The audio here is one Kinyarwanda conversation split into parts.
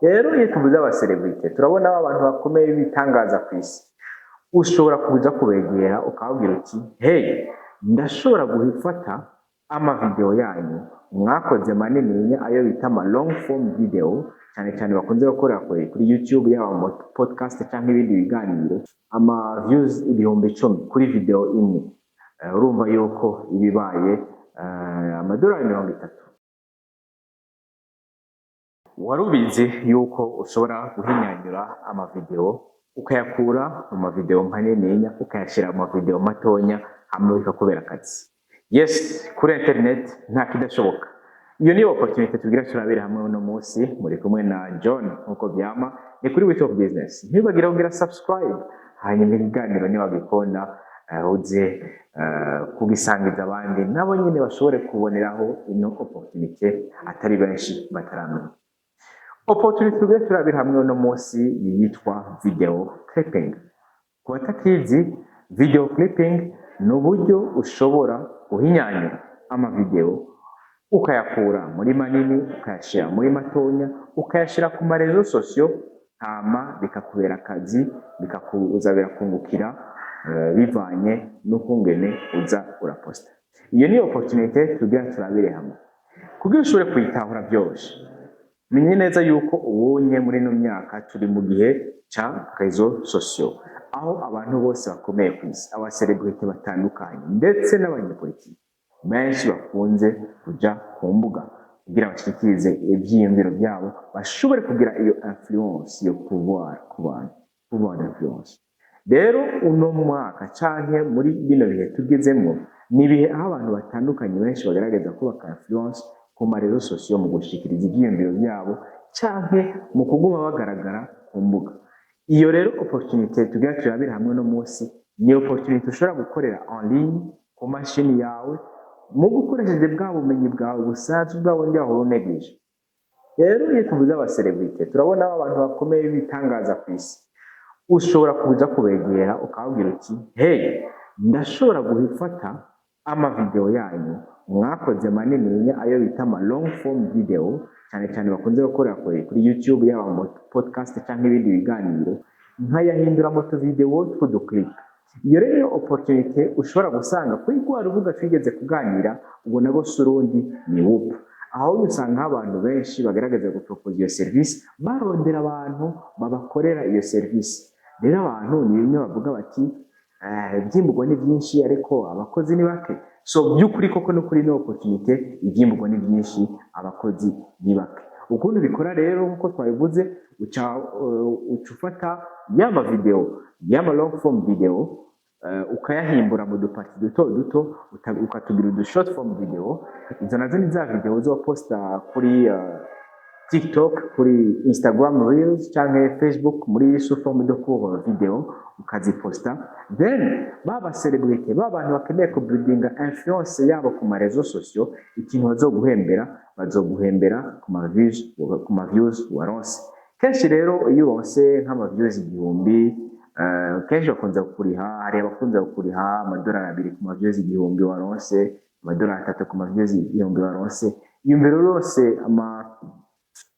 rero iyo tuvuze aba celebrity turabona abantu bakomeye bitangaza ku isi, ushobora kuza kubegera ukababwira uti hey, ndashobora guhifata amavideo yanyu mwakoze manininya ayo bita ama long form video, cyane cyane bakunze gukorera kuri YouTube yaba mu podcast cyangwa ibindi biganiro, ama views 10,000 kuri video imwe. Urumva yuko ibibaye amadolari 30. Warubizi yuko ushobora guhinyanyura amavideo ukayakura mu mavideo manininya ukayashira mu mavideo matonya hamwe bikakubera akazi. Yes, kuri internet nta kidashoboka. Iyo ni opportunity tugira turabira hamwe uno munsi muri kumwe na John nkuko byama ni kuri We Talk Business. Ntibagira ngira subscribe hanyuma ibiganiro ni wabikunda uze kugisangiza abandi nabo nyine bashobore kuboneraho ino opportunity atari benshi bataramenya. Opportunity tugira turabira hamwe uno munsi yitwa video clipping. Ku batakizi, video clipping ni uburyo ushobora guhinyanyura amavideo ukayakura muri manini ukayashira muri matonya ukayashira ku marezo sosio, hama bikakubera akazi bikakuza birakungukira bivanye n'ukungene uza uraposta. Iyo ni opportunity tugira turabire hamwe kugira ushobore kwitahura byose. Menye neza yuko ubonye muri no myaka turi mu gihe ca rezo sosio, aho abantu bose bakomeye ku isi, aba celebrity batandukanye ndetse n'abanyapolitiki benshi bakunze kuja ku mbuga kugira bashikirize ivyiyumviro byabo bashobore kugira iyo influence yo pouvoir ku bantu, pouvoir d'influence. Rero uno mwaka canke muri bino bihe tugezemo ni ibihe aho abantu batandukanye benshi bagaragaza kubaka influence ku marezo sosio mu gushikiriza ivyiyumviro byabo canke mu kuguma bagaragara ku mbuga. Iyo rero opportunity tugira turabira hamwe no munsi ni opportunity ushobora gukorera en ligne ku mashini yawe mu gukoresheje bwa bumenyi bwawe busanzwe bwawe ndi aho unegeje. Rero iyo tuvuze aba celebrity turabona abantu bakomeye bitangaza ku isi, ushobora kuza kubegera ukababwira uti hey, ndashobora guhifata amavideo yanyu mwakoze manininya ayo bita ama long form video, cyane cyane bakunze gukorera kuri YouTube yaba mu podcast cyangwa ibindi biganiro, nkayahindura mu video tw'uduklip. Iyo rero opportunity ushobora gusanga kuri rwa rubuga twigeze kuganira ubona go surundi ni Whoop, aho usanga abantu benshi bagaragaza gupropose iyo service barondera abantu babakorera iyo service. Rero abantu ni bimwe bavuga bati ibyimburwa ni byinshi ariko abakozi ni bake. So byukuri koko no kuri no opportunity ibyimburwa ni byinshi abakozi ni bake. Ukuntu bikora rero nkuko twabivuze ucufata yama video yama long form video ukayahimbura mu dupati duto ukatugira udu short form video. Izo nazo ni za video zo posta kuri TikTok, kuri Instagram Reels cyangwa Facebook muri form de court video ukaziposta. Then baba celebrity abantu bakeneye ku buildinga influence yabo ku marezo sosio, ikintu bazoguhembera ku ma views waronse. Kenshi rero iyo wonse nk'ama views 1000 kenshi bakunze kuriha, hari abakunze kuriha amadolari 2 ku ma views 1000 waronse, amadolari 3 ku ma views 1000 waronse. Iyo mbere rose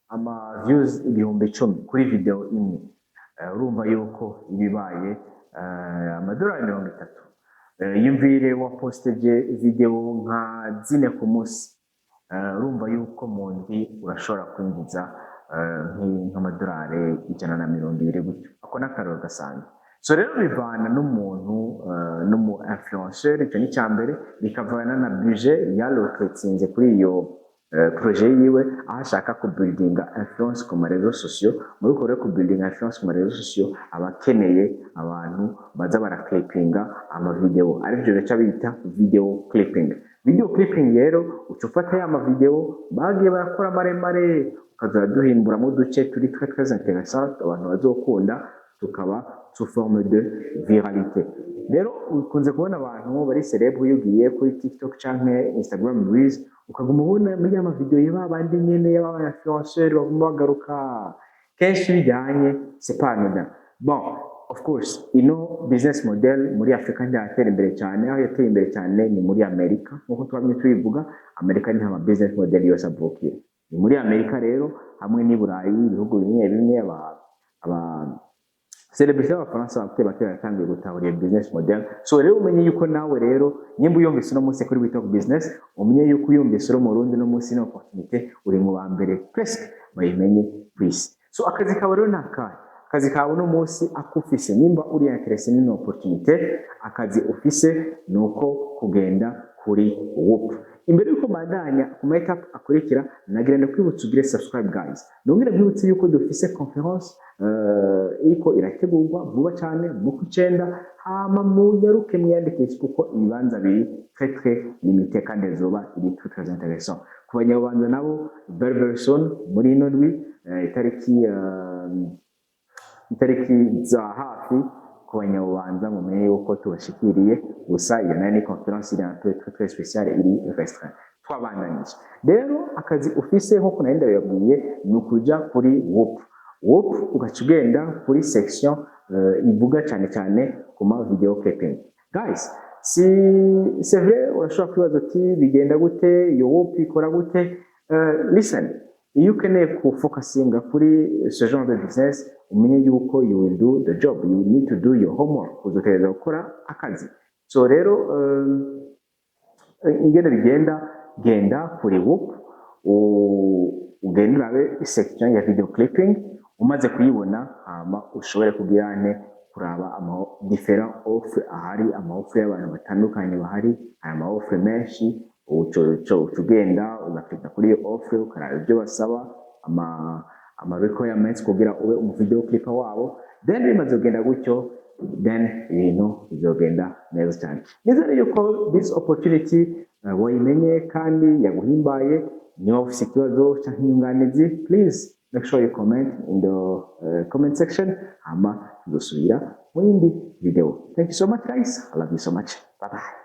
ama views 10,000 kuri video imwe, urumva yuko ibibaye amadolari 30. Yumvire wa posteje video nka 4 ku munsi, urumva yuko mu ndwi urashobora kwinjiza nk'amadolari 120 gutyo. Ako nakaroro gasanzwe. So rero bivana n'umuntu n'umu influencer, icyo ni cyambere, bikavana na budget yaloketinze kuri iyo projet yiwe aho ashaka ku buildinga influence ku marezo sosio. Muri ko rero ku buildinga influence ku marezo sosio abakeneye abantu baza baraklippinga ama video, aribyo beca bita video clipping. Video clipping rero ucufata ya ma video bagiye barakora maremare ukaza duhimbura mu duce turi très intéressant abantu bazokunda, tukaba sous forme de viralité. Rero ukunze kubona abantu bari celebre yugiye kuri TikTok canke Instagram Reels ukaguma ubona muri ama video y'abandi nyene y'aba influencer baguma bagaruka kenshi bijanye c'est pas anodin. Bon, of course ino business model muri Afrika ndatera imbere cyane, aho yateye imbere cyane ni muri Amerika. Nkuko twamye tubivuga, Amerika ni ama business model yose avukiye. ni muri Amerika rero hamwe n'i Burayi ibihugu bimwe bimwe aba celebrity b'abafaransa bake baratangiye gutahura iyo business model. So rero umenye yuko nawe rero nyimba uyumvise no munsi kuri WeTalk Business, umenye yuko uyumvise ro mu Burundi no munsi no opportunity uri mu ba mbere presque bayimenye kwisi. So akazi kawe rero nakahe? Akazi kawe no munsi akufise nimba uri interesse n'ino opportunity, akazi ufise nuko kugenda kuri Whoop. Imbere yuko bandanya ku makeup akurikira, nagira ndakwibutsa ugire subscribe guys. Nongera kwibutsa yuko dufise conference iko irategurwa vuba cyane mu kucenda, hama munyaruke mwiyandikishe kuko ibibanza biri très limité kandi zoba iri très intéressant. Ku banyabanza nabo very soon muri ino ndwi itariki za hafi ku banyabanza mumenye yuko tubashikiriye, gusa iyo nayo ni conference iri très spécial iri restreint twabandanije. Rero akazi ufise nko kuna enda yabwiye ni ukuja kuri Whoop ugaca ugenda kuri section ivuga cyane ku ma video clipping. Guys, c'est vrai urashobora kwibaza ati bigenda gute, iyo Whoop ikora gute? Listen, iyo ukeneye ku focusinga kuri ce genre de business, umenye yuko you will do the job, you need to do your homework, uzotereza gukora akazi. So rero ingene bigenda, genda kuri Whoop ugenda urabe section ya video clipping, umaze kuyibona hama ushobore kugira kuraba ama different offer ahari, ama offer y'abantu batandukanye bahari, ama offer menshi, ugenda ugakita kuri iyo offer ukaraba ibyo basaba, ama requirements kugira ube umu video clipper wabo, then bimaze kugenda gutyo, then ibintu bizogenda neza cyane. Nizere yuko this opportunity wayimenye kandi yaguhimbaye. Niba ufite ikibazo cyangwa inyunganizi, please make sure you comment in the comment section, hama tuzosubira mu yindi video. Thank you so much guys, I love you so much, bye bye.